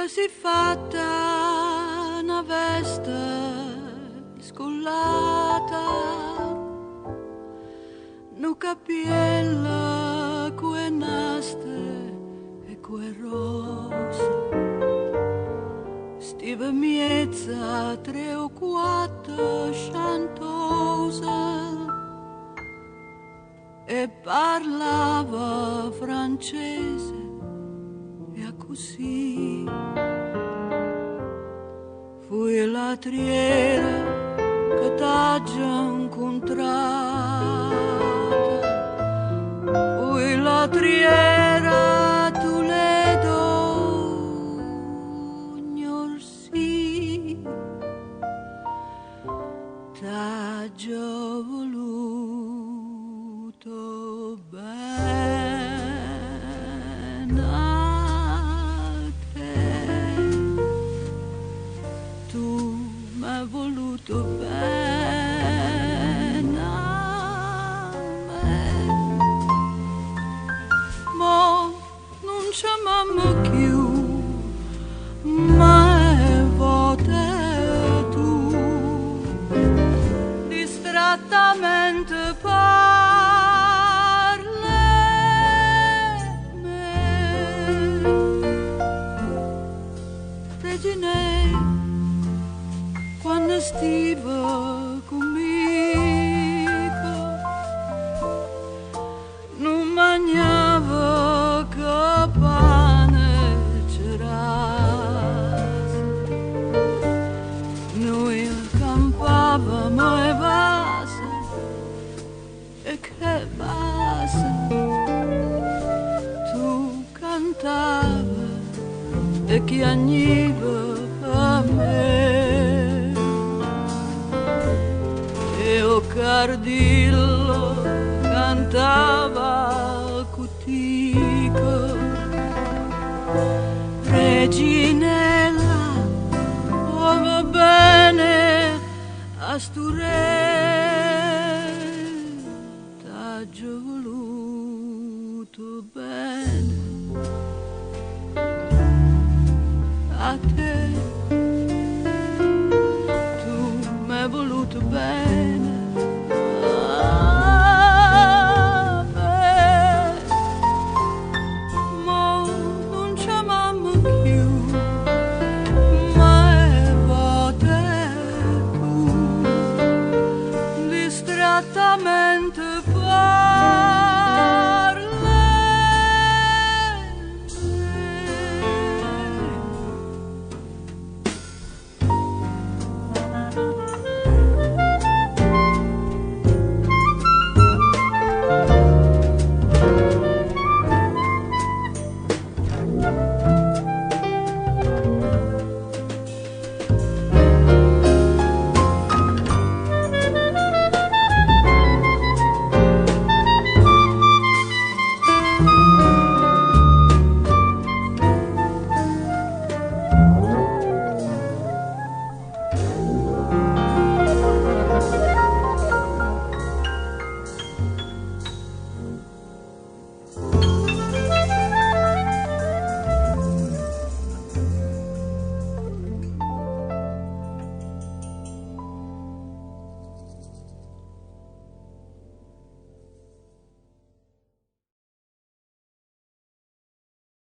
Si fatta una veste scollata, nu capiella que naste e que rosa, stiva miezza 3 o 4 chantosa e parlava francese e così. Fui la triera che t'ha già incontrata, fui la triera tu le d'ognorsi, t'ha già voluto bene. Voluto bene a me, ma non ci amiamo più, ma vote tu distrattamente parli me te ginei quando stiva conmigo non mangiava che pane c'erase, noi accampavamo e base, e che base, tu cantava e chiagniva a me. Cardillo cantava